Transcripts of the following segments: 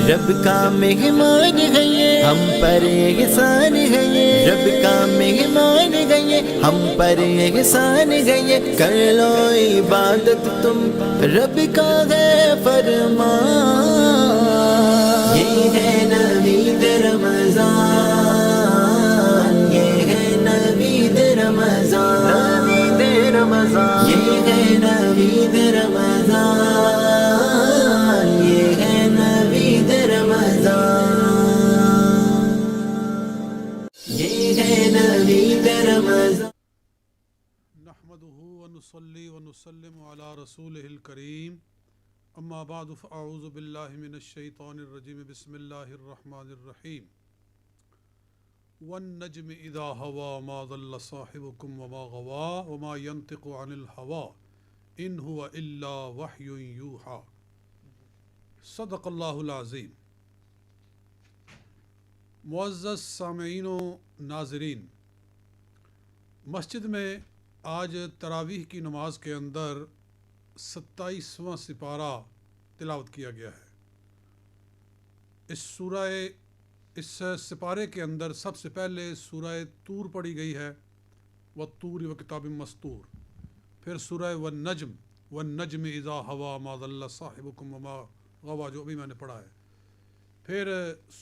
رب کا مہمان ہے یہ ہم پر احسان ہے یہ رب کا مہمان ہے یہ ہم پر احسان ہے یہ کر لو عبادت تم رب کا ہے فرمان یہ ہے نوید رمضان یہ ہے نوید رمضان نوید رمضان یہ ہے نوید رمضان یہ ہے نوید رمضان یہ ہے نوید رمضان نحمده ونصلي ونسلم على رسوله الكريم اما بعد فاعوذ بالله من الشيطان الرجيم بسم الله الرحمن الرحيم والنجم اذا هوى ما ضل صاحبكم وما غوى وما ينطق عن الهوى ان هو الا وحي يوحى صدق اللہ العظیم۔ معزز سامعین و ناظرین، مسجد میں آج تراویح کی نماز کے اندر 27واں سپارہ تلاوت کیا گیا ہے۔ اس سپارے کے اندر سب سے پہلے سورہ طور پڑھی گئی ہے، والطور وکتاب مسطور، پھر سورہ والنجم اذا ہوا ما ضل صاحبکم وما غوا جو ابھی میں نے پڑھا ہے، پھر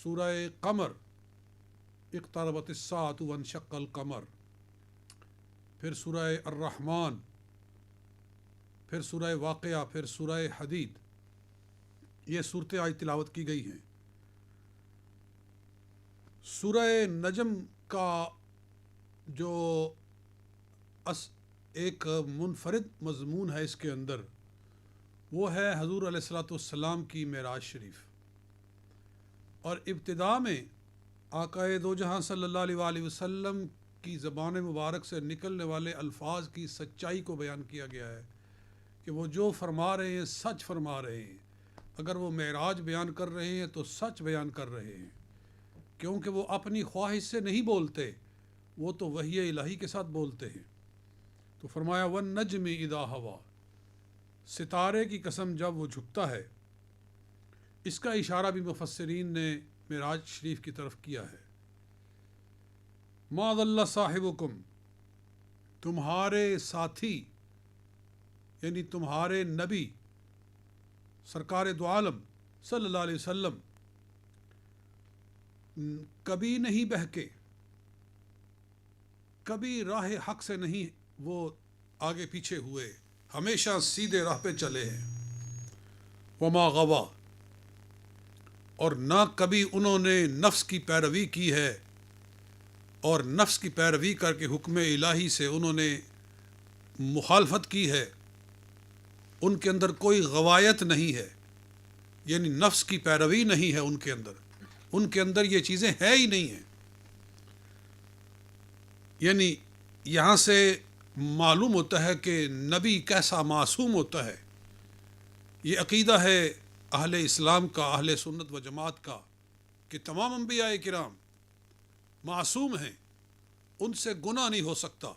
سورہ قمر اقتربت الساعۃ وانشق القمر، پھر سورہ الرحمن، پھر سورہ واقعہ، پھر سورہ حدید۔ یہ صورتیں آج تلاوت کی گئی ہیں۔ سورہ نجم کا جو ایک منفرد مضمون ہے اس کے اندر، وہ ہے حضور علیہ الصلوۃ والسلام کی معراج شریف، اور ابتدا میں آقا دو جہاں صلی اللہ علیہ وآلہ وسلم کی زبان مبارک سے نکلنے والے الفاظ کی سچائی کو بیان کیا گیا ہے کہ وہ جو فرما رہے ہیں سچ فرما رہے ہیں۔ اگر وہ معراج بیان کر رہے ہیں تو سچ بیان کر رہے ہیں، کیونکہ وہ اپنی خواہش سے نہیں بولتے، وہ تو وحی الہی کے ساتھ بولتے ہیں۔ تو فرمایا والنجم اذا ہوا، ستارے کی قسم جب وہ جھکتا ہے۔ اس کا اشارہ بھی مفسرین نے معراج شریف کی طرف کیا ہے۔ ما ضل صاحبکم، تمہارے ساتھی یعنی تمہارے نبی سرکار دو عالم صلی اللہ علیہ وسلم کبھی نہیں بہکے، کبھی راہ حق سے نہیں وہ آگے پیچھے ہوئے، ہمیشہ سیدھے راہ پہ چلے ہیں۔ وما غوا، اور نہ کبھی انہوں نے نفس کی پیروی کی ہے، اور نفس کی پیروی کر کے حکم الہی سے انہوں نے مخالفت کی ہے۔ ان کے اندر کوئی غوایت نہیں ہے، یعنی نفس کی پیروی نہیں ہے ان کے اندر یہ چیزیں ہیں ہی نہیں ہیں۔ یعنی یہاں سے معلوم ہوتا ہے کہ نبی کیسا معصوم ہوتا ہے۔ یہ عقیدہ ہے اہل اسلام کا، اہل سنت و جماعت کا، کہ تمام انبیاء کرام معصوم ہیں، ان سے گناہ نہیں ہو سکتا۔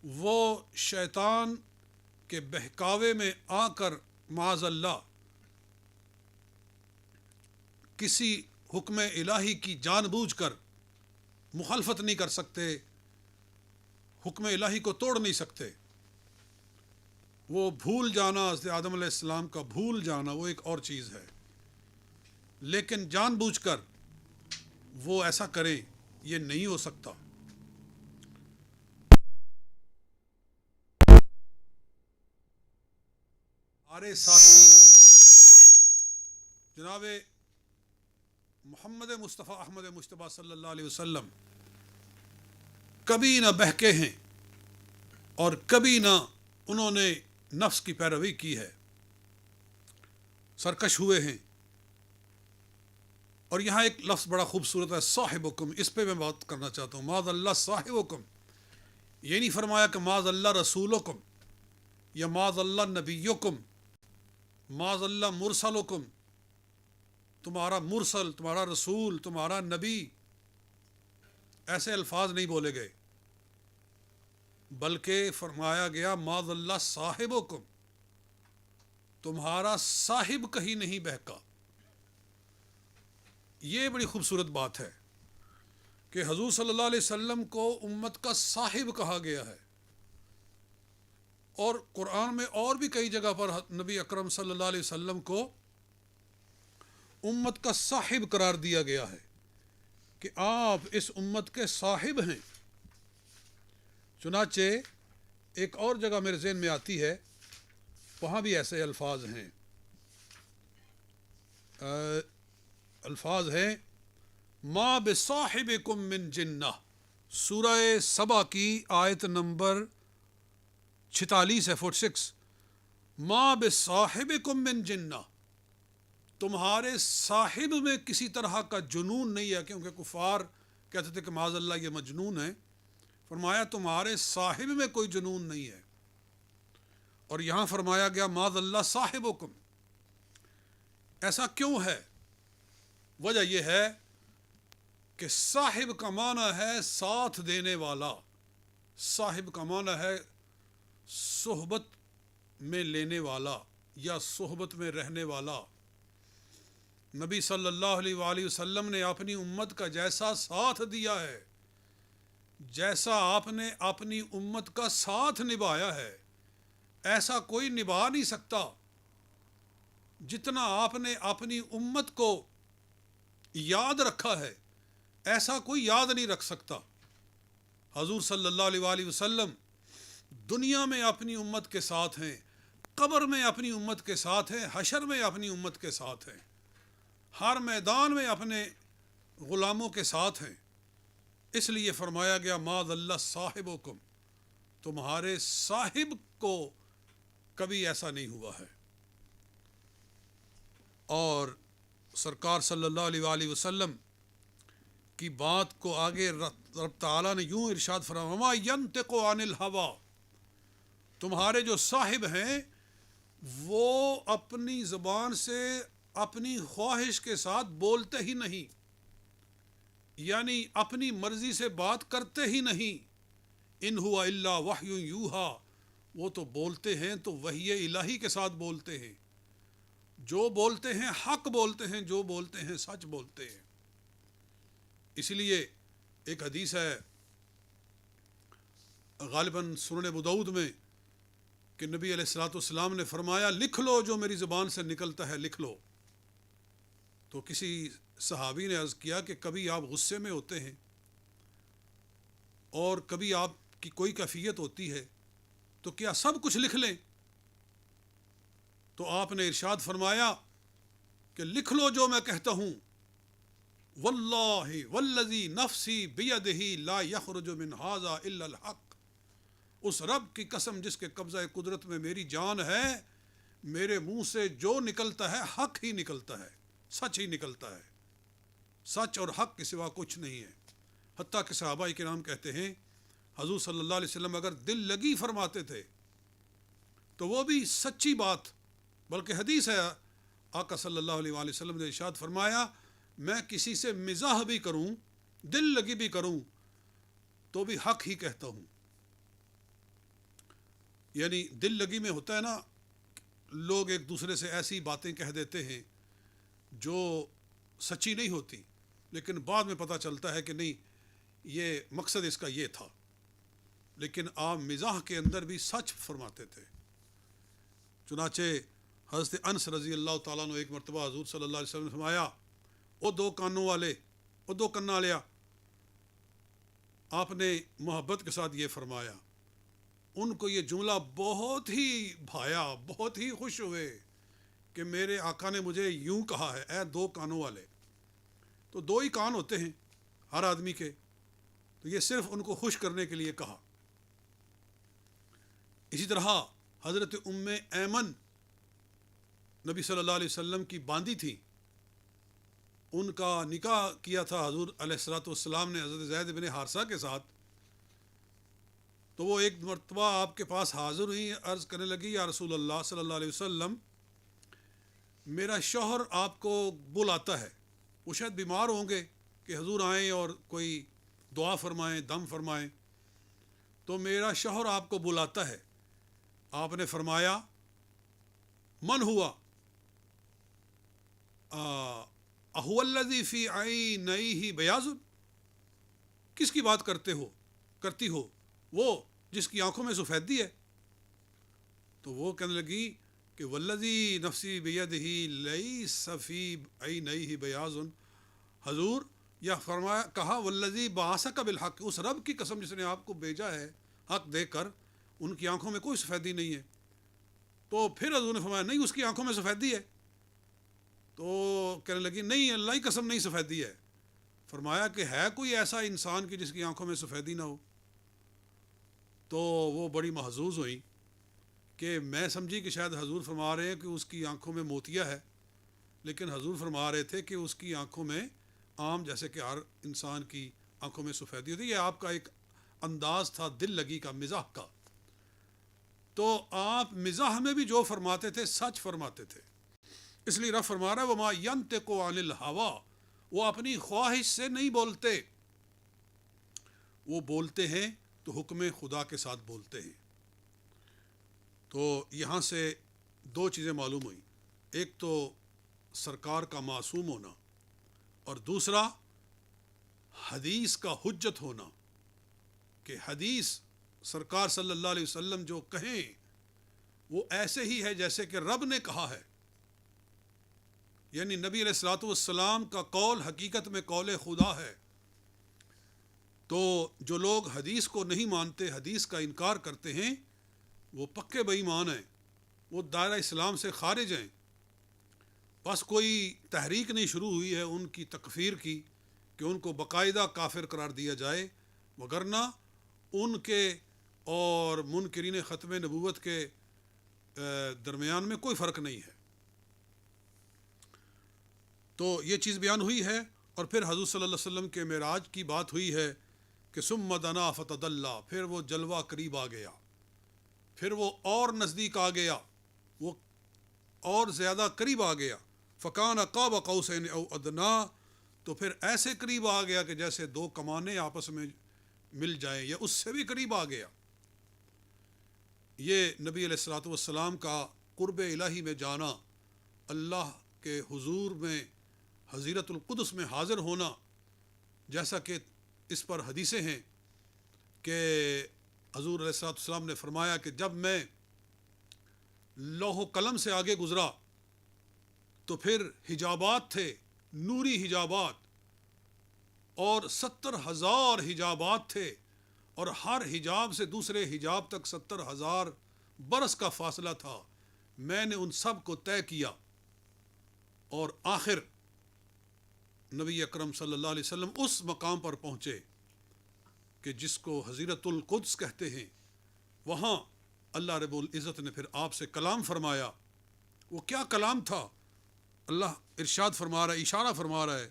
وہ شیطان کے بہکاوے میں آ کر معاذ اللہ کسی حکم الہی کی جان بوجھ کر مخالفت نہیں کر سکتے، حکم الہی کو توڑ نہیں سکتے۔ وہ بھول جانا، حضرت آدم علیہ السلام کا بھول جانا، وہ ایک اور چیز ہے، لیکن جان بوجھ کر وہ ایسا کریں یہ نہیں ہو سکتا۔ ہمارے ساتھی جناب محمد مصطفیٰ احمد مجتبیٰ صلی اللہ علیہ وسلم کبھی نہ بہکے ہیں، اور کبھی نہ انہوں نے نفس کی پیروی کی ہے، سرکش ہوئے ہیں۔ اور یہاں ایک لفظ بڑا خوبصورت ہے، صاحبکم، اس پہ میں بات کرنا چاہتا ہوں۔ ما ضل صاحبکم، یہ نہیں فرمایا کہ ما ضل رسولکم یا ما ضل نبیکم، ما ضل مرسلکم، تمہارا مرسل، تمہارا رسول، تمہارا نبی، ایسے الفاظ نہیں بولے گئے، بلکہ فرمایا گیا ما ضل صاحبکم، تمہارا صاحب کہیں نہیں بہکا۔ یہ بڑی خوبصورت بات ہے کہ حضور صلی اللہ علیہ وسلم کو امت کا صاحب کہا گیا ہے، اور قرآن میں اور بھی کئی جگہ پر نبی اکرم صلی اللہ علیہ وسلم کو امت کا صاحب قرار دیا گیا ہے کہ آپ اس امت کے صاحب ہیں۔ چنانچہ ایک اور جگہ میرے ذہن میں آتی ہے، وہاں بھی ایسے الفاظ ہیں، الفاظ ہیں ما بصاحبکم من جنہ، سورہ سبا کی آیت نمبر 46 ہے، 46، ما بصاحبکم من جنہ، تمہارے صاحب میں کسی طرح کا جنون نہیں ہے، کیونکہ کفار کہتے تھے کہ معاذ اللہ یہ مجنون ہے۔ فرمایا تمہارے صاحب میں کوئی جنون نہیں ہے، اور یہاں فرمایا گیا معاذ اللہ صاحبکم۔ ایسا کیوں ہے؟ وجہ یہ ہے کہ صاحب کا معنی ہے ساتھ دینے والا، صاحب کا معنی ہے صحبت میں لینے والا یا صحبت میں رہنے والا۔ نبی صلی اللہ علیہ وآلہ وسلم نے اپنی امت کا جیسا ساتھ دیا ہے، جیسا آپ نے اپنی امت کا ساتھ نبھایا ہے، ایسا کوئی نبھا نہیں سکتا جتنا آپ نے اپنی امت کو یاد رکھا ہے، ایسا کوئی یاد نہیں رکھ سکتا۔ حضور صلی اللہ علیہ وآلہ وسلم دنیا میں اپنی امت کے ساتھ ہیں، قبر میں اپنی امت کے ساتھ ہیں، حشر میں اپنی امت کے ساتھ ہیں، ہر میدان میں اپنے غلاموں کے ساتھ ہیں۔ اس لیے فرمایا گیا ما ضل صاحبکم، تمہارے صاحب کو کبھی ایسا نہیں ہوا ہے۔ اور سرکار صلی اللہ علیہ وآلہ وسلم کی بات کو آگے رب تعالیٰ نے یوں ارشاد فرمایا وما ینطق عن الہویٰ، تمہارے جو صاحب ہیں وہ اپنی زبان سے اپنی خواہش کے ساتھ بولتے ہی نہیں، یعنی اپنی مرضی سے بات کرتے ہی نہیں۔ ان ہوا الا وحی یوحیٰ، وہ تو بولتے ہیں تو وحی الہی کے ساتھ بولتے ہیں، جو بولتے ہیں حق بولتے ہیں، جو بولتے ہیں سچ بولتے ہیں۔ اس لیے ایک حدیث ہے غالباً سنن ابو داؤد میں کہ نبی علیہ الصلوۃ والسلام نے فرمایا لکھ لو جو میری زبان سے نکلتا ہے، لکھ لو۔ تو کسی صحابی نے عرض کیا کہ کبھی آپ غصے میں ہوتے ہیں اور کبھی آپ کی کوئی کیفیت ہوتی ہے، تو کیا سب کچھ لکھ لیں؟ تو آپ نے ارشاد فرمایا کہ لکھ لو جو میں کہتا ہوں، واللہ والذی نفسی بیدہ لا یخرج من ھذا الا الحق، اس رب کی قسم جس کے قبضہ قدرت میں میری جان ہے، میرے منہ سے جو نکلتا ہے حق ہی نکلتا ہے، سچ ہی نکلتا ہے، سچ اور حق کے سوا کچھ نہیں ہے۔ حتیٰ کہ صحابہ کرام کہتے ہیں حضور صلی اللہ علیہ وسلم اگر دل لگی فرماتے تھے تو وہ بھی سچی بات، بلکہ حدیث ہے آقا صلی اللہ علیہ وآلہ وسلم نے ارشاد فرمایا میں کسی سے مزاح بھی کروں، دل لگی بھی کروں، تو بھی حق ہی کہتا ہوں۔ یعنی دل لگی میں ہوتا ہے نا، لوگ ایک دوسرے سے ایسی باتیں کہہ دیتے ہیں جو سچی نہیں ہوتی، لیکن بعد میں پتہ چلتا ہے کہ نہیں یہ مقصد اس کا یہ تھا، لیکن آپ مزاح کے اندر بھی سچ فرماتے تھے۔ چنانچہ حضرت انس رضی اللہ تعالیٰ نے ایک مرتبہ حضور صلی اللہ علیہ وسلم نے فرمایا او دو کانوں والے، او دو کنا لیا، آپ نے محبت کے ساتھ یہ فرمایا، ان کو یہ جملہ بہت ہی بھایا، بہت ہی خوش ہوئے کہ میرے آقا نے مجھے یوں کہا ہے، اے دو کانوں والے۔ تو دو ہی کان ہوتے ہیں ہر آدمی کے، تو یہ صرف ان کو خوش کرنے کے لیے کہا۔ اسی طرح حضرت ام ایمن نبی صلی اللہ علیہ وسلم کی باندی تھی، ان کا نکاح کیا تھا حضور علیہ الصلوۃ والسلام نے حضرت زید بن حارثہ کے ساتھ۔ تو وہ ایک مرتبہ آپ کے پاس حاضر ہوئی، عرض کرنے لگی یا رسول اللہ صلی اللہ علیہ وسلم میرا شوہر آپ کو بلاتا ہے، وہ شاید بیمار ہوں گے کہ حضور آئیں اور کوئی دعا فرمائیں، دم فرمائیں، تو میرا شوہر آپ کو بلاتا ہے۔ آپ نے فرمایا من ہوا، اہو الذی فی عینیہ بیاض، کس کی بات کرتی ہو؟ وہ جس کی آنکھوں میں سفیدی ہے۔ تو وہ کہنے لگی کہ والذی نفسی بیدہ لیس فی عینیہ بیاض، حضور یا فرمایا کہا والذی بعثک بالحق، اس رب کی قسم جس نے آپ کو بھیجا ہے حق دے کر، ان کی آنکھوں میں کوئی سفیدی نہیں ہے۔ تو پھر حضور نے فرمایا نہیں، اس کی آنکھوں میں سفیدی ہے۔ تو کہنے لگی نہیں، اللہ کی قسم نہیں سفیدی ہے۔ فرمایا کہ ہے کوئی ایسا انسان کہ جس کی آنکھوں میں سفیدی نہ ہو؟ تو وہ بڑی محظوظ ہوئی کہ میں سمجھی کہ شاید حضور فرما رہے ہیں کہ اس کی آنکھوں میں موتیا ہے، لیکن حضور فرما رہے تھے کہ اس کی آنکھوں میں عام جیسے کہ ہر انسان کی آنکھوں میں سفیدی ہوتی ہے۔ یہ آپ کا ایک انداز تھا دل لگی کا، مزاح کا۔ تو آپ مزاح میں بھی جو فرماتے تھے سچ فرماتے تھے، اس لیے رب فرما رہا ہے وما ینطق عن الہوا، وہ اپنی خواہش سے نہیں بولتے، وہ بولتے ہیں تو حکم خدا کے ساتھ بولتے ہیں۔ تو یہاں سے دو چیزیں معلوم ہوئیں، ایک تو سرکار کا معصوم ہونا، اور دوسرا حدیث کا حجت ہونا، کہ حدیث سرکار صلی اللہ علیہ وسلم جو کہیں وہ ایسے ہی ہے جیسے کہ رب نے کہا ہے، یعنی نبی علیہ الصلوۃ والسلام کا قول حقیقت میں قول خدا ہے۔ تو جو لوگ حدیث کو نہیں مانتے، حدیث کا انکار کرتے ہیں، وہ پکے بے ایمان ہیں، وہ دائرہ اسلام سے خارج ہیں۔ بس کوئی تحریک نہیں شروع ہوئی ہے ان کی تکفیر کی کہ ان کو باقاعدہ کافر قرار دیا جائے، وگرنہ ان کے اور منکرین ختم نبوت کے درمیان میں کوئی فرق نہیں ہے۔ تو یہ چیز بیان ہوئی ہے، اور پھر حضور صلی اللہ علیہ وسلم کے معراج کی بات ہوئی ہے کہ ثم دنا فتدلی، پھر وہ جلوہ قریب آ گیا، پھر وہ اور نزدیک آ گیا، وہ اور زیادہ قریب آ گیا، فکان قاب قوسین او ادنا، تو پھر ایسے قریب آ گیا کہ جیسے دو کمانیں آپس میں مل جائیں، یا اس سے بھی قریب آ گیا۔ یہ نبی علیہ الصلوۃ والسلام کا قرب الہی میں جانا، اللہ کے حضور میں حضیرت القدس میں حاضر ہونا، جیسا کہ اس پر حدیثیں ہیں کہ حضور علیہ الصلوۃ والسلام نے فرمایا کہ جب میں لوح و قلم سے آگے گزرا تو پھر حجابات تھے، نوری حجابات، اور 70,000 حجابات تھے، اور ہر حجاب سے دوسرے حجاب تک 70,000 برس کا فاصلہ تھا۔ میں نے ان سب کو طے کیا، اور آخر نبی اکرم صلی اللہ علیہ وسلم اس مقام پر پہنچے کہ جس کو حضیرت القدس کہتے ہیں۔ وہاں اللہ رب العزت نے پھر آپ سے کلام فرمایا۔ وہ کیا کلام تھا؟ اللہ ارشاد فرما رہا ہے، اشارہ فرما رہا ہے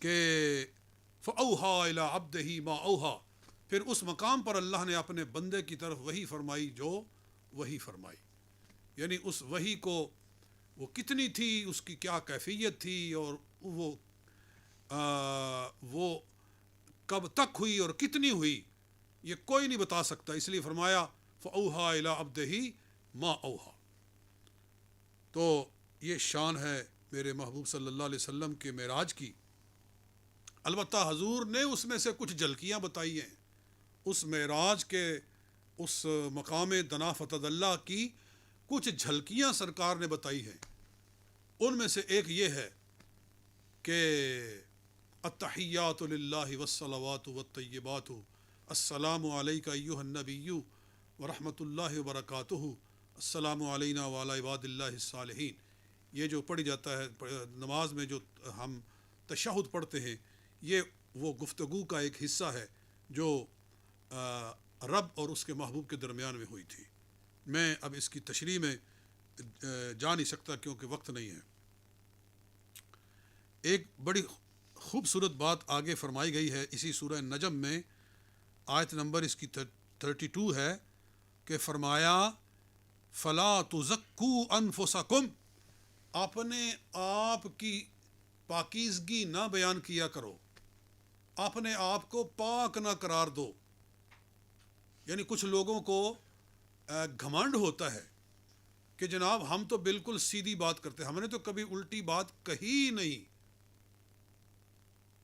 کہ فَأَوْحَىٰ إِلَىٰ عَبْدِهِ مَا أَوْحَىٰ، پھر اس مقام پر اللہ نے اپنے بندے کی طرف وحی فرمائی جو وحی فرمائی، یعنی اس وحی کو وہ کتنی تھی، اس کی کیا کیفیت تھی، اور وہ کب تک ہوئی اور کتنی ہوئی، یہ کوئی نہیں بتا سکتا۔ اس لیے فرمایا فَأَوْحَىٰ إِلَىٰ عَبْدِهِ مَا أَوْحَىٰ۔ تو یہ شان ہے میرے محبوب صلی اللہ علیہ وسلم کے معراج کی۔ البتہ حضور نے اس میں سے کچھ جھلکیاں بتائی ہیں، اس معراج کے اس مقام دنا فتد اللہ کی کچھ جھلکیاں سرکار نے بتائی ہیں۔ ان میں سے ایک یہ ہے کہ التحیات للہ والصلوات والطیبات، السلام علیک ایہا النبی ورحمۃ اللہ وبرکاتہ، السلام علینا وعلی عباد اللہ الصالحین۔ یہ جو پڑھی جاتا ہے نماز میں، جو ہم تشہد پڑھتے ہیں، یہ وہ گفتگو کا ایک حصہ ہے جو رب اور اس کے محبوب کے درمیان میں ہوئی تھی۔ میں اب اس کی تشریح میں جا نہیں سکتا کیونکہ وقت نہیں ہے۔ ایک بڑی خوبصورت بات آگے فرمائی گئی ہے اسی سورہ نجم میں، آیت نمبر اس کی 32 ہے کہ فرمایا فَلَا تُزَكُّوا أَنفُسَكُمْ، اپنے آپ کی پاکیزگی نہ بیان کیا کرو، اپنے آپ کو پاک نہ قرار دو۔ یعنی کچھ لوگوں کو گھمنڈ ہوتا ہے کہ جناب ہم تو بالکل سیدھی بات کرتے ہیں، ہم نے تو کبھی الٹی بات کہی نہیں،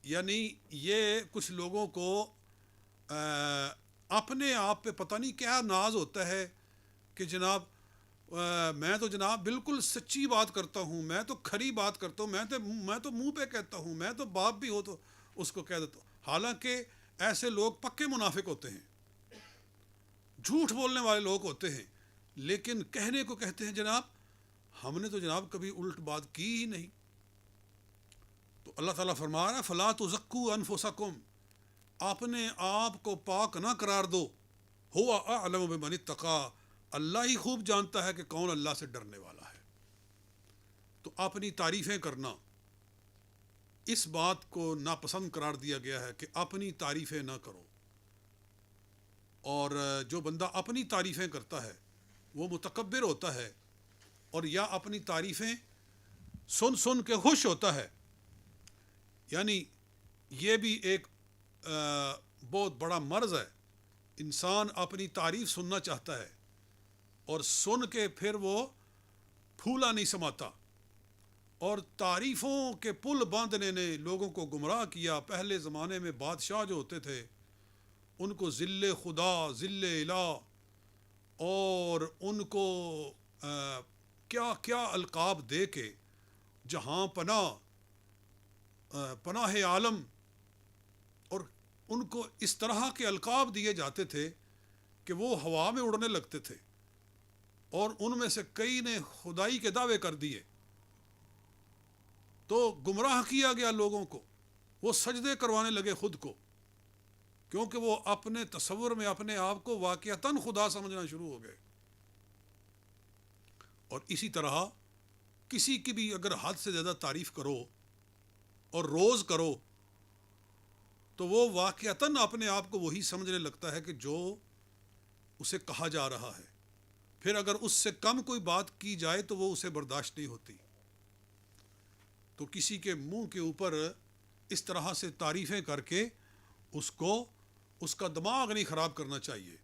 یعنی یہ کچھ لوگوں کو اپنے آپ پہ پتہ نہیں کیا ناز ہوتا ہے کہ جناب میں تو جناب بالکل سچی بات کرتا ہوں، میں تو کھری بات کرتا ہوں، میں تو منہ پہ کہتا ہوں، میں تو باپ بھی ہو تو اس کو کہہ دیتا ہوں. حالانکہ ایسے لوگ پکے منافق ہوتے ہیں، جھوٹ بولنے والے لوگ ہوتے ہیں، لیکن کہنے کو کہتے ہیں جناب ہم نے تو جناب کبھی الٹ بات کی ہی نہیں. تو اللہ تعالیٰ فرما رہا ہے فلا تزکوا انفسکم، اپنے آپ کو پاک نہ قرار دو، ہوا اعلم بمن اتقی، اللہ ہی خوب جانتا ہے کہ کون اللہ سے ڈرنے والا ہے. تو اپنی تعریفیں کرنا، اس بات کو ناپسند قرار دیا گیا ہے کہ اپنی تعریفیں نہ کرو. اور جو بندہ اپنی تعریفیں کرتا ہے وہ متکبر ہوتا ہے، اور یا اپنی تعریفیں سن سن کے خوش ہوتا ہے. یعنی یہ بھی ایک بہت بڑا مرض ہے. انسان اپنی تعریف سننا چاہتا ہے اور سن کے پھر وہ پھولا نہیں سماتا، اور تعریفوں کے پل باندھنے نے لوگوں کو گمراہ کیا. پہلے زمانے میں بادشاہ جو ہوتے تھے ان کو ذل خدا، ذل الہ، اور ان کو کیا کیا القاب دے کے جہاں پناہ عالم، اور ان کو اس طرح کے القاب دیے جاتے تھے کہ وہ ہوا میں اڑنے لگتے تھے، اور ان میں سے کئی نے خدائی کے دعوے کر دیے. تو گمراہ کیا گیا لوگوں کو، وہ سجدے کروانے لگے خود کو، کیونکہ وہ اپنے تصور میں اپنے آپ کو واقعتاً خدا سمجھنا شروع ہو گئے. اور اسی طرح کسی کی بھی اگر حد سے زیادہ تعریف کرو اور روز کرو تو وہ واقعتاً اپنے آپ کو وہی سمجھنے لگتا ہے کہ جو اسے کہا جا رہا ہے. پھر اگر اس سے کم کوئی بات کی جائے تو وہ اسے برداشت نہیں ہوتی. تو کسی کے منہ کے اوپر اس طرح سے تعریفیں کر کے اس کا دماغ نہیں خراب کرنا چاہیے.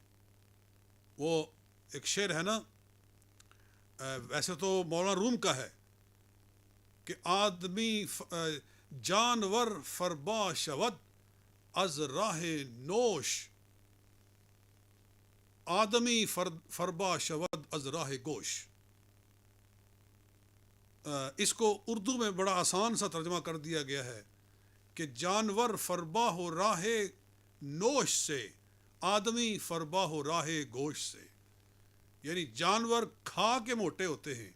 وہ ایک شعر ہے نا، ویسے تو مولانا روم کا ہے کہ آدمی جانور فربا شود از راہ نوش، آدمی فربا شود از راہ گوش. اس کو اردو میں بڑا آسان سا ترجمہ کر دیا گیا ہے کہ جانور فربا ہو راہ نوش سے، آدمی فربا ہو راہ گوش سے. یعنی جانور کھا کے موٹے ہوتے ہیں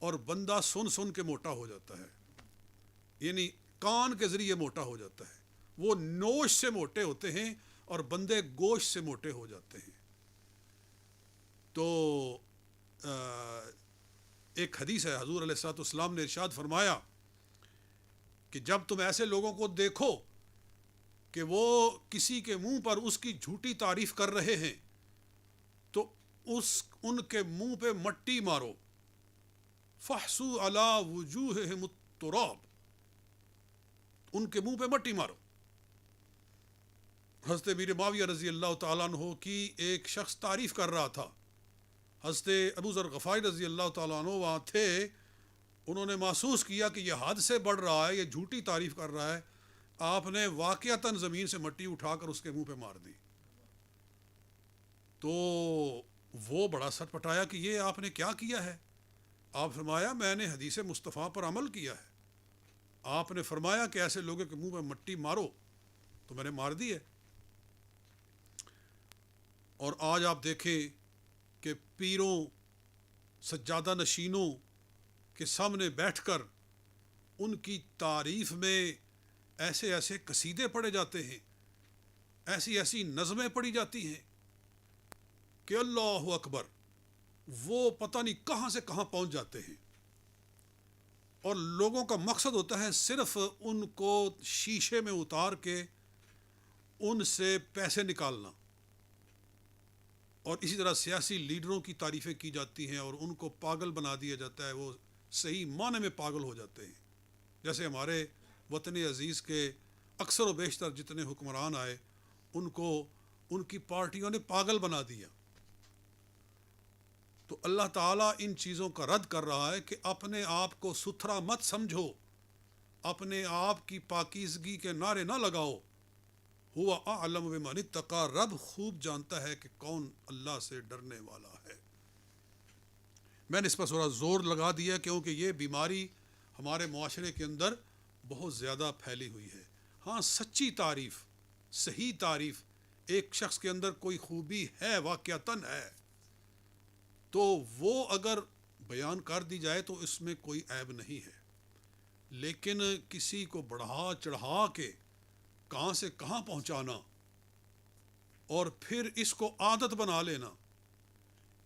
اور بندہ سن سن کے موٹا ہو جاتا ہے، یعنی کان کے ذریعے موٹا ہو جاتا ہے. وہ نوش سے موٹے ہوتے ہیں اور بندے گوشت سے موٹے ہو جاتے ہیں. تو ایک حدیث ہے، حضور علیہ الصلوۃ والسلام نے ارشاد فرمایا کہ جب تم ایسے لوگوں کو دیکھو کہ وہ کسی کے منہ پر اس کی جھوٹی تعریف کر رہے ہیں تو ان کے منہ پہ مٹی مارو، فحسوا علی وجوہہم التراب، ان کے منہ پہ مٹی مارو. حضرت امیر معاویہ رضی اللہ تعالیٰ عنہ کی ایک شخص تعریف کر رہا تھا. حضرت ابو ذر غفاری رضی اللہ تعالیٰ عنہ وہاں تھے. انہوں نے محسوس کیا کہ یہ حد سے بڑھ رہا ہے، یہ جھوٹی تعریف کر رہا ہے. آپ نے واقعتاً زمین سے مٹی اٹھا کر اس کے منہ پہ مار دی. تو وہ بڑا سٹ پٹایا کہ یہ آپ نے کیا کیا ہے. آپ فرمایا میں نے حدیث مصطفیٰ پر عمل کیا ہے. آپ نے فرمایا کہ ایسے لوگوں کے منہ پہ مٹی مارو تو میں نے مار دی ہے. اور آج آپ دیکھیں کہ پیروں، سجادہ نشینوں کے سامنے بیٹھ کر ان کی تعریف میں ایسے ایسے قصیدے پڑھے جاتے ہیں، ایسی ایسی نظمیں پڑھی جاتی ہیں کہ اللہ اکبر، وہ پتہ نہیں کہاں سے کہاں پہنچ جاتے ہیں. اور لوگوں کا مقصد ہوتا ہے صرف ان کو شیشے میں اتار کے ان سے پیسے نکالنا. اور اسی طرح سیاسی لیڈروں کی تعریفیں کی جاتی ہیں اور ان کو پاگل بنا دیا جاتا ہے، وہ صحیح معنی میں پاگل ہو جاتے ہیں. جیسے ہمارے وطن عزیز کے اکثر و بیشتر جتنے حکمران آئے ان کو ان کی پارٹیوں نے پاگل بنا دیا. تو اللہ تعالیٰ ان چیزوں کا رد کر رہا ہے کہ اپنے آپ کو ستھرا مت سمجھو، اپنے آپ کی پاکیزگی کے نعرے نہ لگاؤ. ہوا اعلم بمن اتقی، رب خوب جانتا ہے کہ کون اللہ سے ڈرنے والا ہے. میں نے اس پر تھوڑا زور لگا دیا کیونکہ یہ بیماری ہمارے معاشرے کے اندر بہت زیادہ پھیلی ہوئی ہے. ہاں، سچی تعریف، صحیح تعریف، ایک شخص کے اندر کوئی خوبی ہے، واقعتاً ہے، تو وہ اگر بیان کر دی جائے تو اس میں کوئی عیب نہیں ہے. لیکن کسی کو بڑھا چڑھا کے کہاں سے کہاں پہنچانا اور پھر اس کو عادت بنا لینا،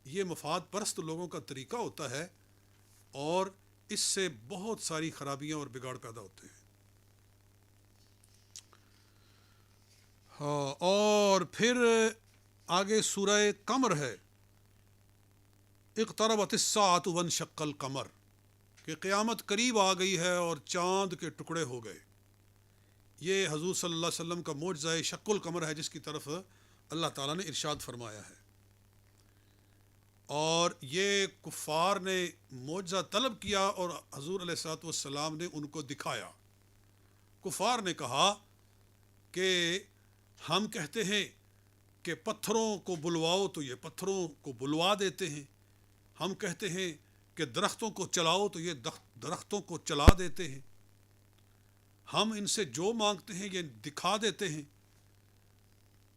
یہ مفاد پرست لوگوں کا طریقہ ہوتا ہے، اور اس سے بہت ساری خرابیاں اور بگاڑ پیدا ہوتے ہیں. ہاں، اور پھر آگے سورہ قمر ہے، اقتربت الساعۃ وانشق القمر، کہ قیامت قریب آ گئی ہے اور چاند کے ٹکڑے ہو گئے. یہ حضور صلی اللہ علیہ وسلم کا معجزہ شق القمر ہے، جس کی طرف اللہ تعالیٰ نے ارشاد فرمایا ہے. اور یہ کفار نے معجزہ طلب کیا اور حضور علیہ الصلوۃ والسلام نے ان کو دکھایا. کفار نے کہا کہ ہم کہتے ہیں کہ پتھروں کو بلواؤ تو یہ پتھروں کو بلوا دیتے ہیں، ہم کہتے ہیں کہ درختوں کو چلاؤ تو یہ درختوں کو چلا دیتے ہیں، ہم ان سے جو مانگتے ہیں یہ دکھا دیتے ہیں.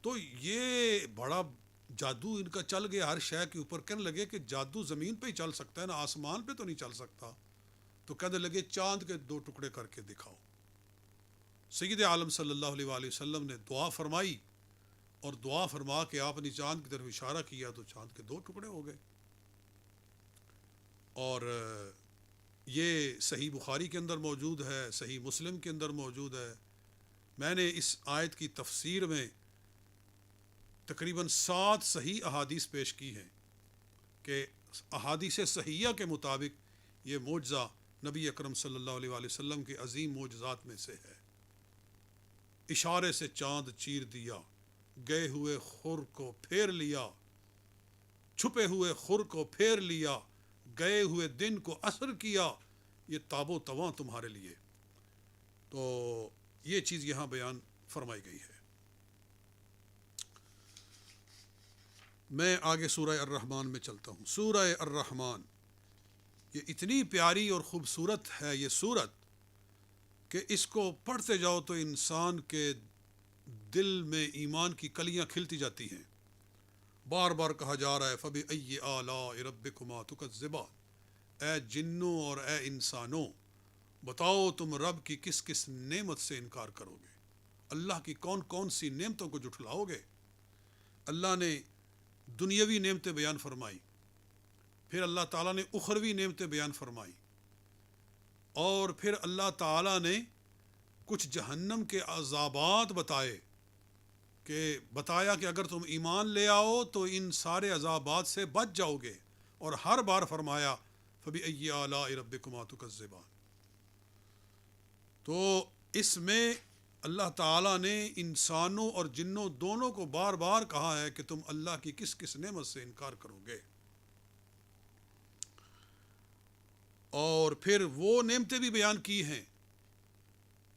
تو یہ بڑا جادو ان کا چل گیا ہر شے کے اوپر. کہنے لگے کہ جادو زمین پہ ہی چل سکتا ہے نا، آسمان پہ تو نہیں چل سکتا. تو کہنے لگے چاند کے 2 ٹکڑے کر کے دکھاؤ. سید عالم صلی اللہ علیہ وآلہ وسلم نے دعا فرمائی، اور دعا فرما کے آپ نے چاند کی طرف اشارہ کیا تو چاند کے 2 ٹکڑے ہو گئے. اور یہ صحیح بخاری کے اندر موجود ہے، صحیح مسلم کے اندر موجود ہے. میں نے اس آیت کی تفسیر میں تقریباً 7 صحیح احادیث پیش کی ہیں کہ احادیث صحیحہ کے مطابق یہ معجزہ نبی اکرم صلی اللہ علیہ وآلہ وسلم کے عظیم معجزات میں سے ہے. اشارے سے چاند چیر دیا، گئے ہوئے خر کو پھیر لیا، چھپے ہوئے خر کو پھیر لیا، گئے ہوئے دن کو عصر کیا، یہ تاب و تواں تمہارے لیے. تو یہ چیز یہاں بیان فرمائی گئی ہے. میں آگے سورہ الرحمن میں چلتا ہوں. سورہ الرحمن یہ اتنی پیاری اور خوبصورت ہے یہ سورت کہ اس کو پڑھتے جاؤ تو انسان کے دل میں ایمان کی کلیاں کھلتی جاتی ہیں. بار بار کہا جا رہا ہے فَبِأَيِّ آلَاءِ رَبِّكُمَا تُكَذِّبَانِ، اے جنوں اور اے انسانوں، بتاؤ تم رب کی کس کس نعمت سے انکار کرو گے، اللہ کی کون کون سی نعمتوں کو جھٹلاؤ گے. اللہ نے دنیاوی نعمتیں بیان فرمائی، پھر اللہ تعالیٰ نے اخروی نعمتیں بیان فرمائی، اور پھر اللہ تعالیٰ نے کچھ جہنم کے عذابات بتائے، کہ بتایا کہ اگر تم ایمان لے آؤ تو ان سارے عذابات سے بچ جاؤ گے، اور ہر بار فرمایا فَبِأَيِّ آلَاءِ رَبِّكُمَا تُكَذِّبَانِ. تو اس میں اللہ تعالیٰ نے انسانوں اور جنوں دونوں کو بار بار کہا ہے کہ تم اللہ کی کس کس نعمت سے انکار کرو گے. اور پھر وہ نعمتیں بھی بیان کی ہیں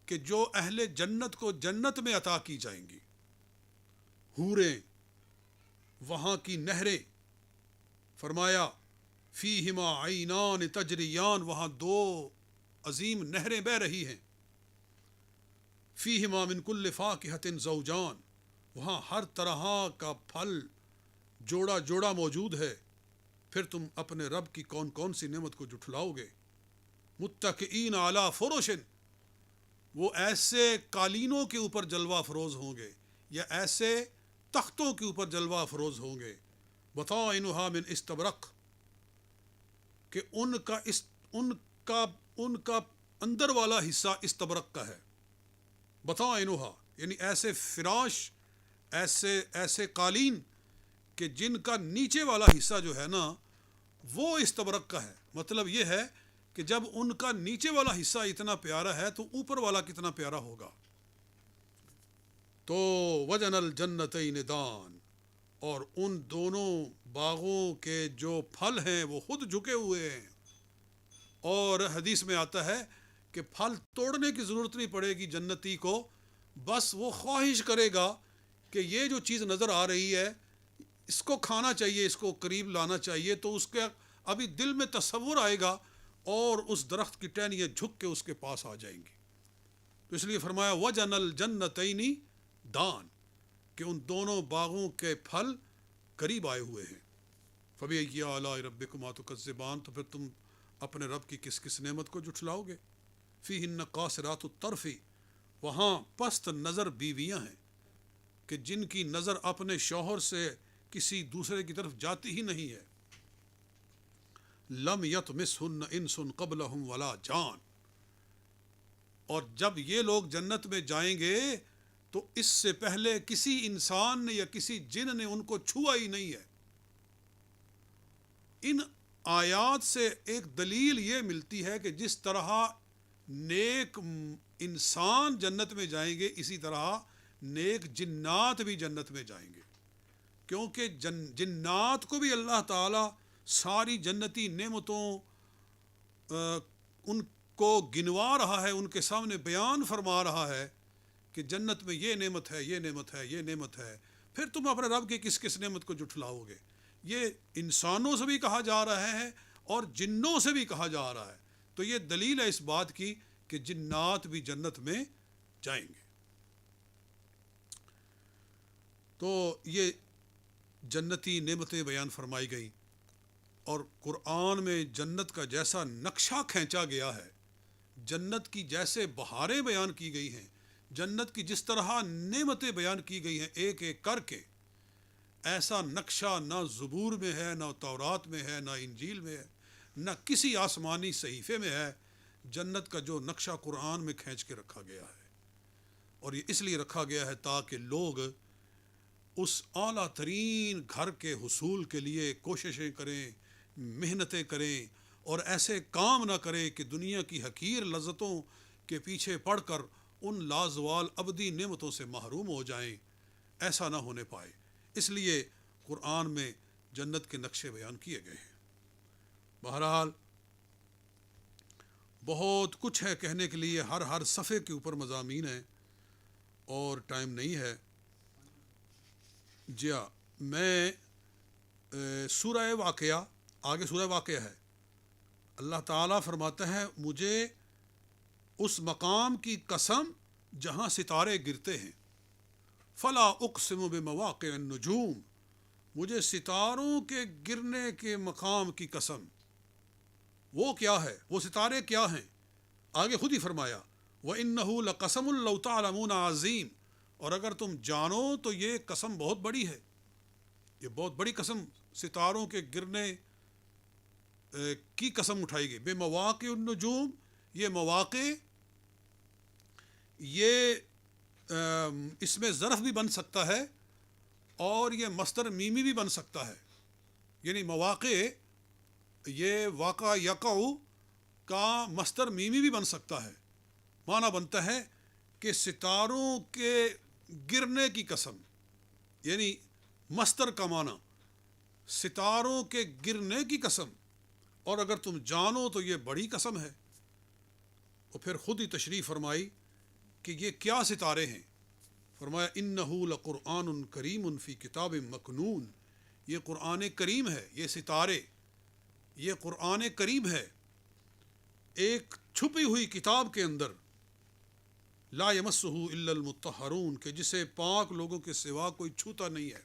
کہ جو اہل جنت کو جنت میں عطا کی جائیں گی. حوریں، وہاں کی نہریں، فرمایا فیہما عینان تجریان، وہاں 2 عظیم نہریں بہہ رہی ہیں. فیہما من کل فاکہۃ زوجان، وہاں ہر طرح کا پھل جوڑا جوڑا موجود ہے. پھر تم اپنے رب کی کون کون سی نعمت کو جھٹلاؤ گے. متکئین علی فرش، وہ ایسے قالینوں کے اوپر جلوہ افروز ہوں گے یا ایسے تختوں کے اوپر جلوہ افروز ہوں گے. بطائنہا من استبرق، کہ ان کا اندر والا حصہ استبرق کا ہے. بطائنہا یعنی ایسے فراش، ایسے قالین کہ جن کا نیچے والا حصہ جو ہے نا وہ استبرق کا ہے. مطلب یہ ہے کہ جب ان کا نیچے والا حصہ اتنا پیارا ہے تو اوپر والا کتنا پیارا ہوگا. تو وجن الجنتین دان، اور ان دونوں باغوں کے جو پھل ہیں وہ خود جھکے ہوئے ہیں. اور حدیث میں آتا ہے کہ پھل توڑنے کی ضرورت نہیں پڑے گی جنتی کو، بس وہ خواہش کرے گا کہ یہ جو چیز نظر آ رہی ہے اس کو کھانا چاہیے، اس کو قریب لانا چاہیے، تو اس کے ابھی دل میں تصور آئے گا اور اس درخت کی ٹہنیاں جھک کے اس کے پاس آ جائیں گی۔ تو اس لیے فرمایا وَجَنَ الْجَنَّتَيْنِ دان، کہ ان دونوں باغوں کے پھل قریب آئے ہوئے ہیں۔ فَبِأَيِّ آلَاءِ رَبِّكُمَا تُكَذِّبَانِ، تو پھر تم اپنے رب کی کس کس نعمت کو جھٹلاؤ گے۔ فِيهِنَّ قَاصِرَاتُ الطَّرْفِ، وہاں پست نظر بیویاں ہیں کہ جن کی نظر اپنے شوہر سے کسی دوسرے کی طرف جاتی ہی نہیں ہے۔ لَمْ يَطْمِثْهُنَّ إِنسٌ قَبْلَهُمْ وَلَا جان، اور جب یہ لوگ جنت میں جائیں گے تو اس سے پہلے کسی انسان نے یا کسی جن نے ان کو چھوا ہی نہیں ہے۔ ان آیات سے ایک دلیل یہ ملتی ہے کہ جس طرح نیک انسان جنت میں جائیں گے، اسی طرح نیک جنات بھی جنت میں جائیں گے، کیونکہ جنات کو بھی اللہ تعالیٰ ساری جنتی نعمتوں ان کو گنوا رہا ہے، ان کے سامنے بیان فرما رہا ہے کہ جنت میں یہ نعمت ہے، یہ نعمت ہے، یہ نعمت ہے۔ پھر تم اپنے رب کی کس کس نعمت کو جھٹلاؤ گے؟ یہ انسانوں سے بھی کہا جا رہا ہے اور جنوں سے بھی کہا جا رہا ہے۔ تو یہ دلیل ہے اس بات کی کہ جنات بھی جنت میں جائیں گے۔ تو یہ جنتی نعمتیں بیان فرمائی گئیں، اور قرآن میں جنت کا جیسا نقشہ کھینچا گیا ہے، جنت کی جیسے بہاریں بیان کی گئی ہیں، جنت کی جس طرح نعمتیں بیان کی گئی ہیں ایک ایک کر کے، ایسا نقشہ نہ زبور میں ہے، نہ تورات میں ہے، نہ انجیل میں ہے، نہ کسی آسمانی صحیفے میں ہے۔ جنت کا جو نقشہ قرآن میں کھینچ کے رکھا گیا ہے، اور یہ اس لیے رکھا گیا ہے تاکہ لوگ اس اعلیٰ ترین گھر کے حصول کے لیے کوششیں کریں، محنتیں کریں، اور ایسے کام نہ کریں کہ دنیا کی حقیر لذتوں کے پیچھے پڑ کر ان لازوال ابدی نعمتوں سے محروم ہو جائیں۔ ایسا نہ ہونے پائے، اس لیے قرآن میں جنت کے نقشے بیان کیے گئے ہیں۔ بہرحال بہت کچھ ہے کہنے کے لیے، ہر صفحے کے اوپر مضامین ہیں اور ٹائم نہیں ہے۔ جی ہاں، میں سورہ واقعہ، آگے سورہ واقعہ ہے، اللہ تعالیٰ فرماتا ہے مجھے اس مقام کی قسم جہاں ستارے گرتے ہیں، فلا اقسم بمواقع النجوم، مجھے ستاروں کے گرنے کے مقام کی قسم۔ وہ کیا ہے؟ وہ ستارے کیا ہیں؟ آگے خود ہی فرمایا وَإِنَّهُ لَقَسَمٌ لَوْ تَعْلَمُونَ عَظِيمٌ، اور اگر تم جانو تو یہ قسم بہت بڑی ہے، یہ بہت بڑی قسم، ستاروں کے گرنے کی قسم اٹھائی گئی۔ بمواقع النجوم، یہ مواقع، یہ اس میں ظرف بھی بن سکتا ہے اور یہ مصدر میمی بھی بن سکتا ہے، یعنی مواقع، یہ واقع یقع کا مصدر میمی بھی بن سکتا ہے۔ معنی بنتا ہے کہ ستاروں کے گرنے کی قسم، یعنی مصدر کا معنی ستاروں کے گرنے کی قسم، اور اگر تم جانو تو یہ بڑی قسم ہے۔ اور پھر خود ہی تشریح فرمائی کہ یہ کیا ستارے ہیں، فرمایا انہ لقرآن کریم فی کتاب مکنون، یہ قرآن کریم ہے، یہ ستارے، یہ قرآن کریم ہے ایک چھپی ہوئی کتاب کے اندر، لا یمسہ الا المطہرون، کہ جسے پاک لوگوں کے سوا کوئی چھوتا نہیں ہے۔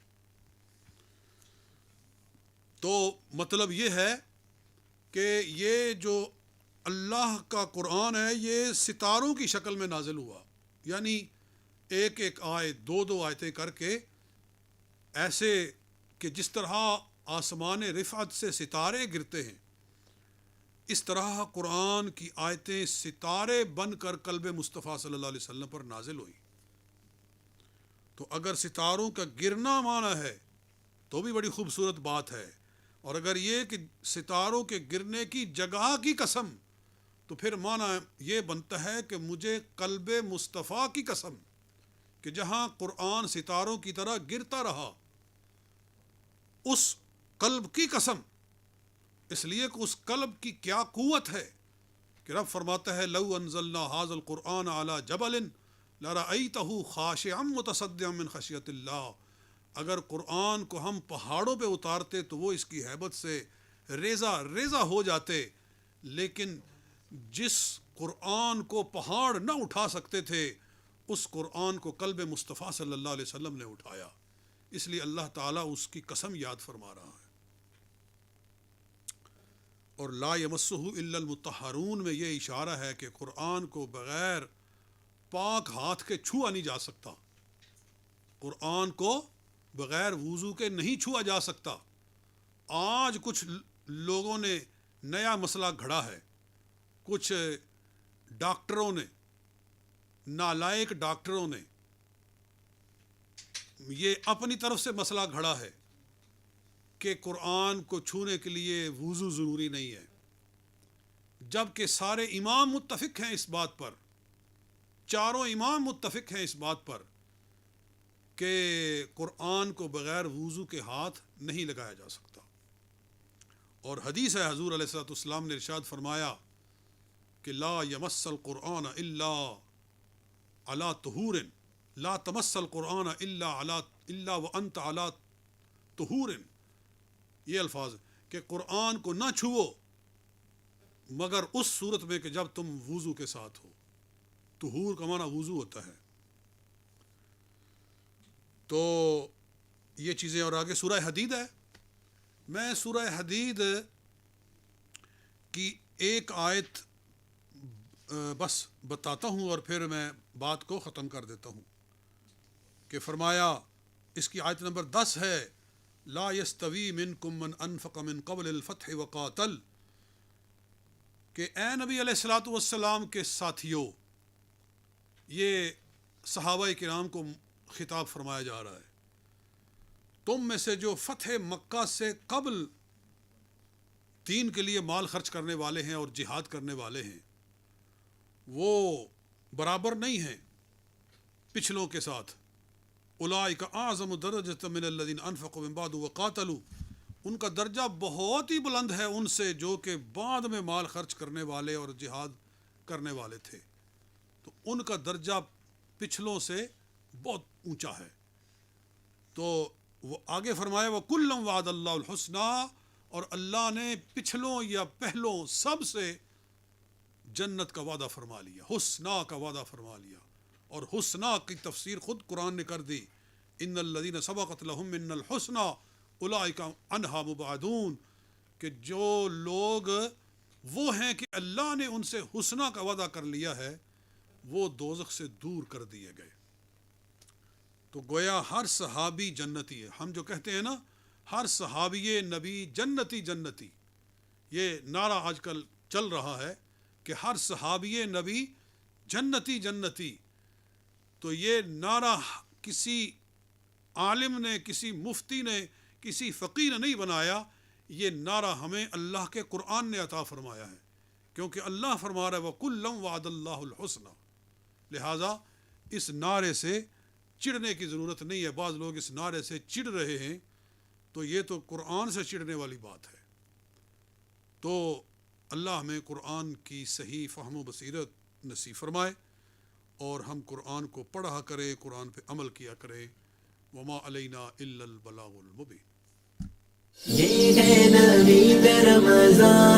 تو مطلب یہ ہے کہ یہ جو اللہ کا قرآن ہے یہ ستاروں کی شکل میں نازل ہوا، یعنی ایک ایک آیت، دو آیتیں کر کے، ایسے کہ جس طرح آسمان رفعت سے ستارے گرتے ہیں، اس طرح قرآن کی آیتیں ستارے بن کر قلب مصطفیٰ صلی اللہ علیہ وسلم پر نازل ہوئی۔ تو اگر ستاروں کا گرنا معنی ہے تو بھی بڑی خوبصورت بات ہے، اور اگر یہ کہ ستاروں کے گرنے کی جگہ کی قسم، تو پھر معنی یہ بنتا ہے کہ مجھے قلب مصطفیٰ کی قسم کہ جہاں قرآن ستاروں کی طرح گرتا رہا، اس قلب کی قسم، اس لیے کہ اس قلب کی کیا قوت ہے کہ رب فرماتا ہے لو انزلنا ھذا القرآن علی جبل لرأیتہ خاشعا متصدعا من خشیۃ اللہ، اگر قرآن کو ہم پہاڑوں پہ اتارتے تو وہ اس کی ہیبت سے ریزہ ریزہ ہو جاتے، لیکن جس قرآن کو پہاڑ نہ اٹھا سکتے تھے اس قرآن کو قلب مصطفیٰ صلی اللہ علیہ وسلم نے اٹھایا، اس لیے اللہ تعالیٰ اس کی قسم یاد فرما رہا ہے۔ اور لا یمسہ الا المطہرون میں یہ اشارہ ہے کہ قرآن کو بغیر پاک ہاتھ کے چھوا نہیں جا سکتا، قرآن کو بغیر وضو کے نہیں چھوا جا سکتا۔ آج کچھ لوگوں نے نیا مسئلہ گھڑا ہے، کچھ ڈاکٹروں نے، نالائق ڈاکٹروں نے یہ اپنی طرف سے مسئلہ گھڑا ہے کہ قرآن کو چھونے کے لیے وضو ضروری نہیں ہے، جبکہ سارے امام متفق ہیں اس بات پر، چاروں امام متفق ہیں اس بات پر کہ قرآن کو بغیر وضو کے ہاتھ نہیں لگایا جا سکتا۔ اور حدیث ہے حضور علیہ الصلوۃ والسلام نے ارشاد فرمایا کہ لا یمس القرآن الا علی طہور، لا تمس القرآن الا وانت علی طہور، یہ الفاظ کہ قرآن کو نہ چھوؤ مگر اس صورت میں کہ جب تم وضو کے ساتھ ہو۔ طہور کا معنی وضو ہوتا ہے۔ تو یہ چیزیں، اور آگے سورہ حدید ہے، میں سورہ حدید کی ایک آیت بس بتاتا ہوں اور پھر میں بات کو ختم کر دیتا ہوں کہ فرمایا، اس کی آیت نمبر 10 ہے لا یستوی منکم من انفق من قبل الفتح وقاتل، کہ اے نبی علیہ الصلوۃ والسلام کے ساتھیوں، یہ صحابہ کرام کو خطاب فرمایا جا رہا ہے، تم میں سے جو فتح مکہ سے قبل دین کے لیے مال خرچ کرنے والے ہیں اور جہاد کرنے والے ہیں، وہ برابر نہیں ہیں پچھلوں کے ساتھ۔ اولئک اعظم درجۃ من الذین انفقوا من بعد وقاتلوا، ان کا درجہ بہت ہی بلند ہے ان سے جو کہ بعد میں مال خرچ کرنے والے اور جہاد کرنے والے تھے، تو ان کا درجہ پچھلوں سے بہت اونچا ہے۔ تو وہ آگے فرمایا وَكُلًّا وَعَدَ اللَّهُ الْحُسْنَى، اور اللہ نے پچھلوں یا پہلوں سب سے جنت کا وعدہ فرما لیا، حسنا کا وعدہ فرما لیا۔ اور حسنا کی تفسیر خود قرآن نے کر دی، ان الذین سبقت لہم من الحسنى اولئک عنہا مبعدون، کہ جو لوگ وہ ہیں کہ اللہ نے ان سے حسنا کا وعدہ کر لیا ہے وہ دوزخ سے دور کر دیے گئے۔ تو گویا ہر صحابی جنتی ہے، ہم جو کہتے ہیں نا ہر صحابی نبی جنتی جنتی، یہ نعرہ آج کل چل رہا ہے کہ ہر صحابی نبی جنتی جنتی، تو یہ نعرہ کسی عالم نے، کسی مفتی نے، کسی فقیر نے نہیں بنایا، یہ نعرہ ہمیں اللہ کے قرآن نے عطا فرمایا ہے، کیونکہ اللہ فرما رہا ہے وَكُلًّا وَعَدَ اللَّهُ الْحُسْنَى، لہٰذا اس نعرے سے چڑھنے کی ضرورت نہیں ہے۔ بعض لوگ اس نعرے سے چڑھ رہے ہیں، تو یہ تو قرآن سے چڑھنے والی بات ہے۔ تو اللہ ہمیں قرآن کی صحیح فہم و بصیرت نصیب فرمائے اور ہم قرآن کو پڑھا کریں، قرآن پہ عمل کیا کریں۔ وما علینا الا البلاغ المبین۔ یہ ہے نوید رمضان۔